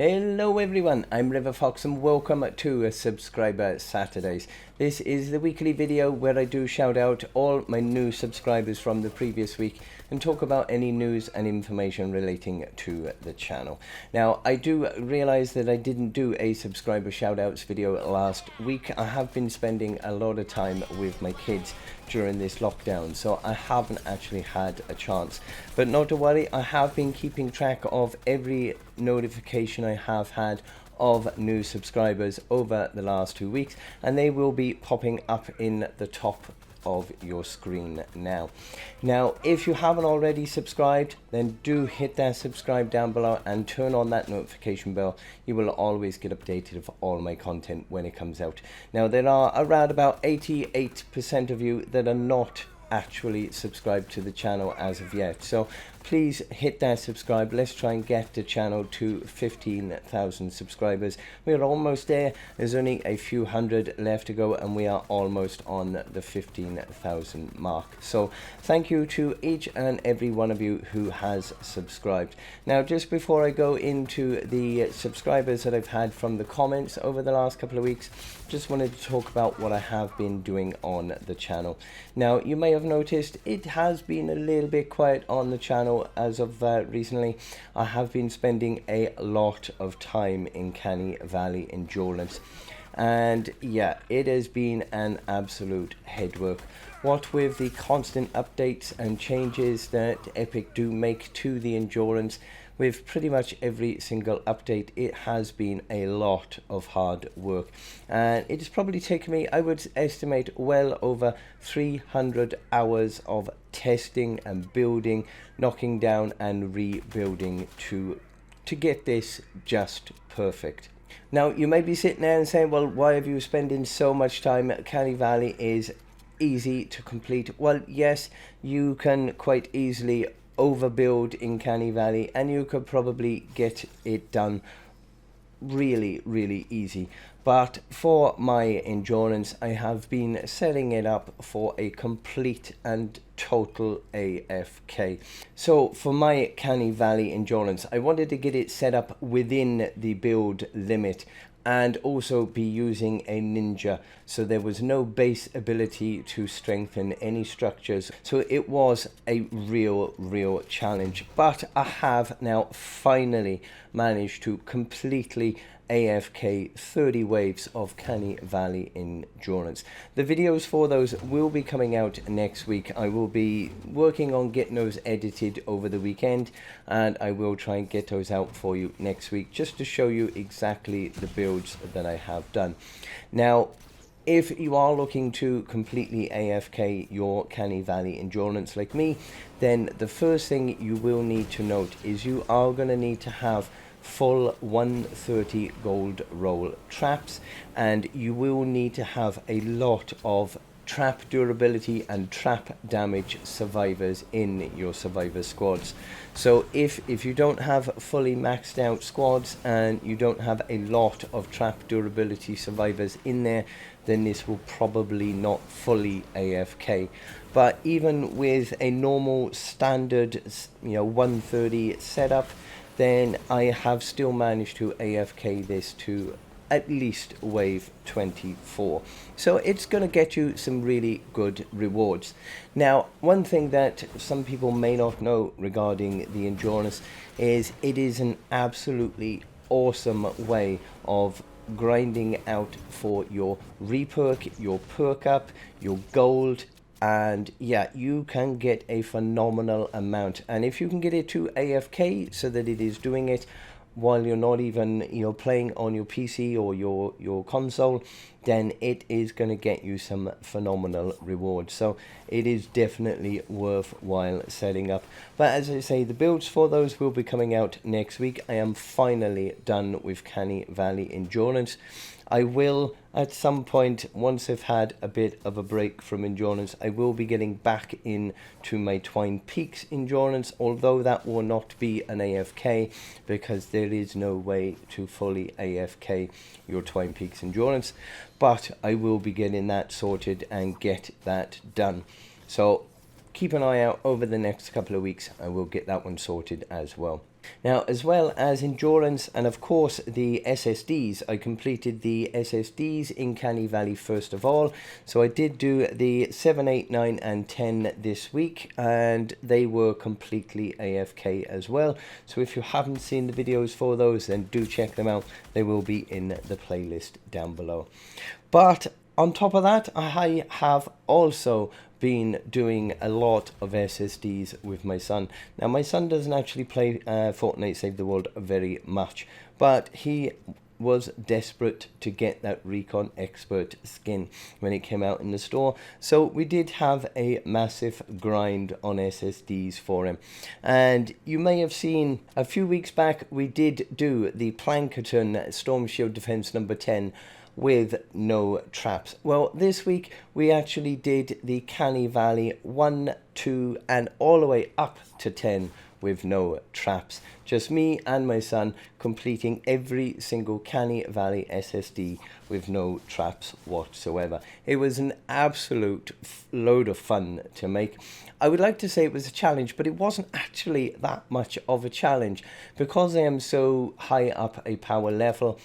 Hello everyone, I'm RiverFox and welcome to Subscriber Saturdays. This is the weekly video where I do shout out all my new subscribers from the previous week and talk about any news and information relating to the channel. Now, I do realize that I didn't do a subscriber shout outs video last week. I have been spending a lot of time with my kids during this lockdown, so I haven't actually had a chance. But not to worry, I have been keeping track of every notification I have had of new subscribers over the last 2 weeks, and they will be popping up in the top of your screen now. If you haven't already subscribed, then do hit that subscribe down below and turn on that notification bell. You will always get updated of all my content when it comes out. Now, there are around about 88% of you that are not actually subscribed to the channel as of yet, so please hit that subscribe. Let's try and get the channel to 15,000 subscribers. We're almost there. There's only a few hundred left to go and we are almost on the 15,000 mark. So thank you to each and every one of you who has subscribed. Now, just before I go into the subscribers that I've had from the comments over the last couple of weeks, just wanted to talk about what I have been doing on the channel. Now, you may have noticed it has been a little bit quiet on the channel as of recently. I have been spending a lot of time in Connie Valley endurance, and yeah, it has been an absolute headwork. What with the constant updates and changes that Epic do make to the endurance, with pretty much every single update, it has been a lot of hard work, and it has probably taken me, I would estimate, well over 300 hours of testing and building, knocking down and rebuilding to get this just perfect. Now, you may be sitting there and saying, well, why have you spending so much time? Connie Valley is easy to complete. Well, yes, you can quite easily overbuild in Connie Valley and you could probably get it done really easy, but for my endurance I have been setting it up for a complete and total AFK. So for my Connie Valley endurance, I wanted to get it set up within the build limit and also be using a ninja, so there was no base ability to strengthen any structures. So it was a real challenge, but I have now finally managed to completely AFK 30 waves of Connie Valley endurance. The videos for those will be coming out next week. I will be working on getting those edited over the weekend, and I will try and get those out for you next week just to show you exactly the builds that I have done. Now, if you are looking to completely AFK your Connie Valley endurance like me, then the first thing you will need to note is you are going to need to have full 130 gold roll traps, and you will need to have a lot of trap durability and trap damage survivors in your survivor squads. So if you don't have fully maxed out squads and you don't have a lot of trap durability survivors in there, then this will probably not fully AFK. But even with a normal standard 130 setup, then I have still managed to AFK this to at least wave 24. So it's going to get you some really good rewards. Now, one thing that some people may not know regarding the endurance is it is an absolutely awesome way of grinding out for your reperk, your perk up, your gold, and yeah, you can get a phenomenal amount. And if you can get it to AFK so that it is doing it while you're not even playing on your PC or your console, then it is going to get you some phenomenal rewards. So it is definitely worthwhile setting up. But as I say, the builds for those will be coming out next week. I am finally done with Connie Valley endurance. I will, at some point, once I've had a bit of a break from endurance, I will be getting back into my Twine Peaks endurance, although that will not be an AFK, because there is no way to fully AFK your Twine Peaks endurance, but I will be getting that sorted and get that done. So keep an eye out over the next couple of weeks. I will get that one sorted as well. Now, as well as endurance and of course the SSDs, I completed the SSDs in Connie Valley first of all. So I did do the 7, 8, 9 and 10 this week, and they were completely AFK as well. So if you haven't seen the videos for those, then do check them out. They will be in the playlist down below. But on top of that, I have also been doing a lot of SSDs with my son. Now, my son doesn't actually play Fortnite Save the World very much, but he was desperate to get that Recon Expert skin when it came out in the store. So we did have a massive grind on SSDs for him. And you may have seen a few weeks back, we did do the Plankerton Storm Shield Defense number 10 with no traps. Well, this week we actually did the Connie Valley 1, 2 and all the way up to 10 with no traps. Just me and my son completing every single Connie Valley SSD with no traps whatsoever. It was an absolute load of fun to make. I would like to say it was a challenge, but it wasn't actually that much of a challenge because I am so high up a power level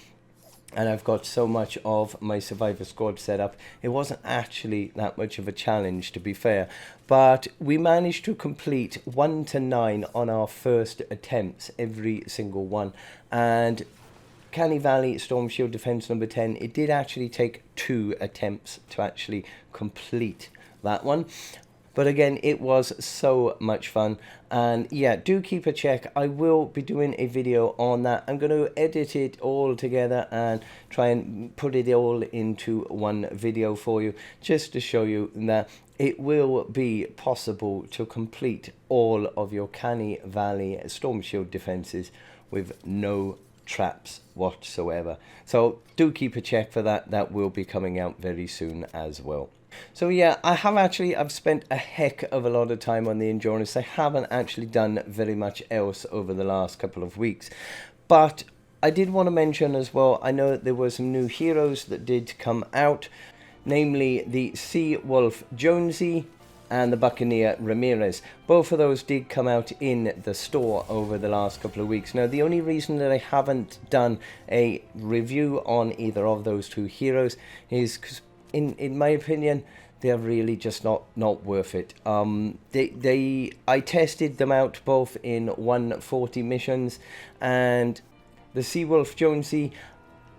and I've got so much of my Survivor Squad set up. It wasn't actually that much of a challenge, to be fair. But we managed to complete 1 to 9 on our first attempts, every single one. And Connie Valley Storm Shield Defense number 10, it did actually take 2 attempts to actually complete that one. But again, it was so much fun. And yeah, do keep a check. I will be doing a video on that. I'm going to edit it all together and try and put it all into one video for you, just to show you that it will be possible to complete all of your Connie Valley Storm Shield defenses with no traps whatsoever. So do keep a check for that. That will be coming out very soon as well. So yeah, I've spent a heck of a lot of time on the endurance. I haven't actually done very much else over the last couple of weeks. But I did want to mention as well, I know that there were some new heroes that did come out, namely the Sea Wolf Jonesy and the Buccaneer Ramirez. Both of those did come out in the store over the last couple of weeks. Now, the only reason that I haven't done a review on either of those two heroes is because in my opinion, they're really just not worth it. I tested them out both in 140 missions, and the Seawolf Jonesy,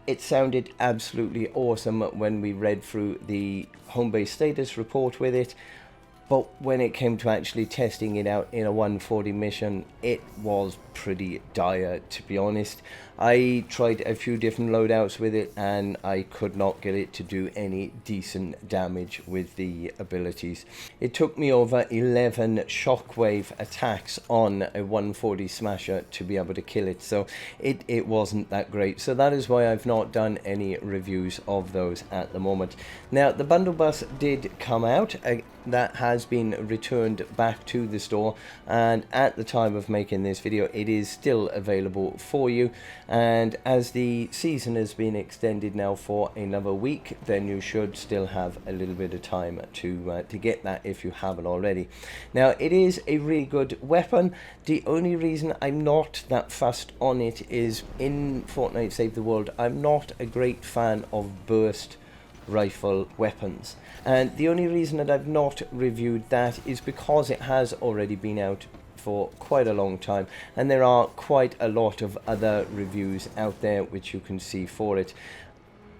it sounded absolutely awesome when we read through the home base status report with it. But when it came to actually testing it out in a 140 mission, it was pretty dire, to be honest. I tried a few different loadouts with it and I could not get it to do any decent damage with the abilities. It took me over 11 shockwave attacks on a 140 smasher to be able to kill it, so it wasn't that great. So that is why I've not done any reviews of those at the moment. Now, the bundle bus did come out. That has been returned back to the store, and at the time of making this video it is still available for you. And as the season has been extended now for another week, then you should still have a little bit of time to get that if you haven't already. Now, it is a really good weapon. The only reason I'm not that fussed on it is in Fortnite Save the World, I'm not a great fan of burst rifle weapons, and the only reason that I've not reviewed that is because it has already been out for quite a long time, and there are quite a lot of other reviews out there which you can see for it.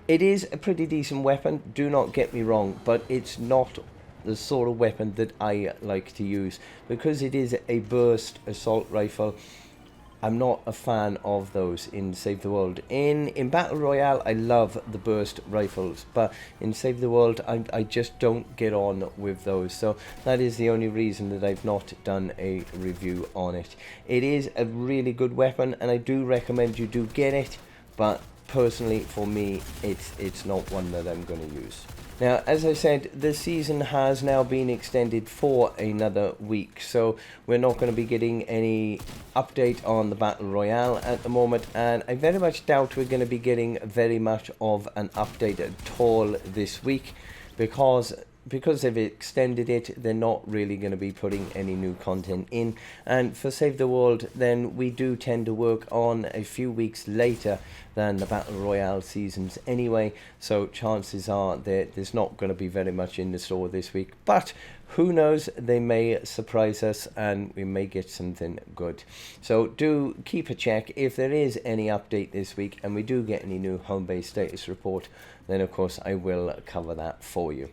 It is a pretty decent weapon, do not get me wrong, but it's not the sort of weapon that I like to use. Because it is a burst assault rifle, I'm not a fan of those in Save the World. In Battle Royale, I love the burst rifles, but in Save the World, I just don't get on with those. So that is the only reason that I've not done a review on it. It is a really good weapon, and I do recommend you do get it, but personally, for me, it's not one that I'm going to use. Now, as I said, the season has now been extended for another week, so we're not going to be getting any update on the Battle Royale at the moment, and I very much doubt we're going to be getting very much of an update at all this week, because because they've extended it, they're not really going to be putting any new content in. And for Save the World, then we do tend to work on a few weeks later than the Battle Royale seasons anyway, so chances are that there's not going to be very much in the store this week, but who knows, they may surprise us and we may get something good. So do keep a check if there is any update this week and we do get any new home base status report, then of course I will cover that for you.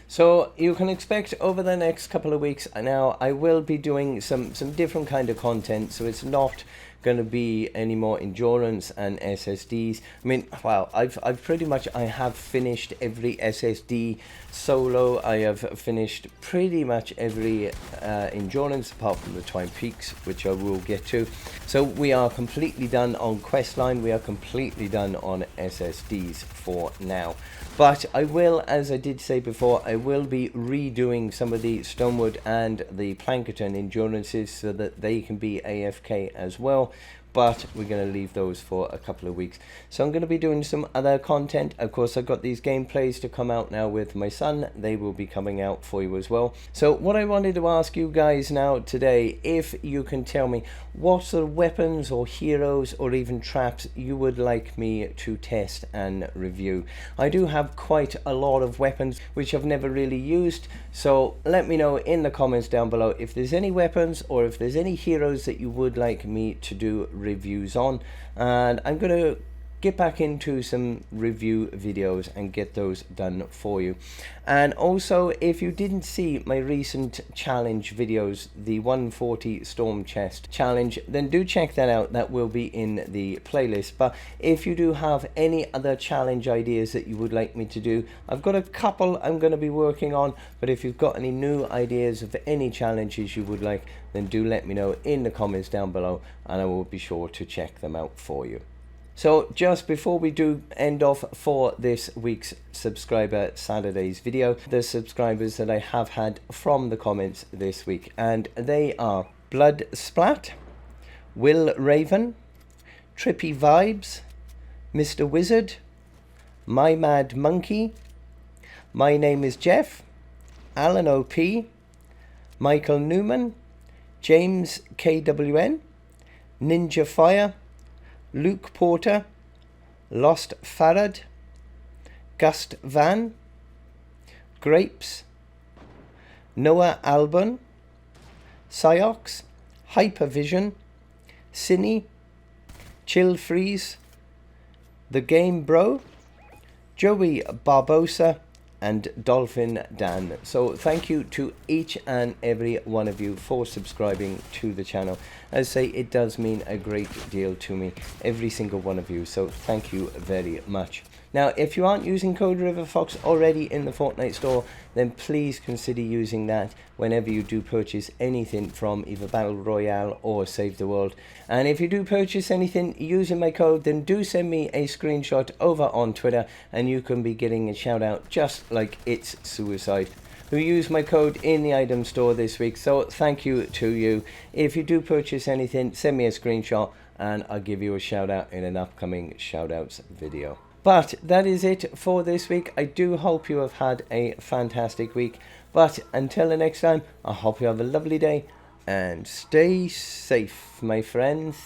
So you can expect over the next couple of weeks now, I will be doing some different kind of content, so it's not going to be any more endurance and SSDs. I mean, well, I've pretty much, I have finished every SSD solo. I have finished pretty much every endurance apart from the Twine Peaks, which I will get to. So we are completely done on Questline. We are completely done on SSDs for now. But I will, as I did say before, I will be redoing some of the Stonewood and the Plankerton endurances so that they can be AFK as well. But we're going to leave those for a couple of weeks. So I'm going to be doing some other content. Of course, I've got these gameplays to come out now with my son. They will be coming out for you as well. So what I wanted to ask you guys now today, if you can tell me what sort of weapons or heroes or even traps you would like me to test and review. I do have quite a lot of weapons which I've never really used. So let me know in the comments down below if there's any weapons or if there's any heroes that you would like me to do reviews on, and I'm going to get back into some review videos and get those done for you. And also, if you didn't see my recent challenge videos, the 140 storm chest challenge, then do check that out. That will be in the playlist. But if you do have any other challenge ideas that you would like me to do, I've got a couple I'm going to be working on, but if you've got any new ideas of any challenges you would like, then do let me know in the comments down below and I will be sure to check them out for you. So just before we do end off for this week's Subscriber Saturdays video, the subscribers that I have had from the comments this week, and they are Blood Splat, Will Raven, Trippy Vibes, Mr. Wizard, My Mad Monkey, My Name is Jeff, Alan OP, Michael Newman, James KWN, Ninja Fire, Luke Porter, Lost Farad, Gust Van, Grapes, Noah Albon, Cyox, Hypervision, Cine, Chill Freeze, The Game Bro, Joey Barbosa, and Dolphin Dan. So thank you to each and every one of you for subscribing to the channel. As I say, it does mean a great deal to me, every single one of you, so thank you very much. Now, if you aren't using code RiverFox already in the Fortnite store, then please consider using that whenever you do purchase anything from either Battle Royale or Save the World. And if you do purchase anything using my code, then do send me a screenshot over on Twitter and you can be getting a shout out just like It's Suicide, who used my code in the item store this week. So thank you to you. If you do purchase anything, send me a screenshot and I'll give you a shout out in an upcoming shout outs video. But that is it for this week. I do hope you have had a fantastic week. But until the next time, I hope you have a lovely day and stay safe, my friends.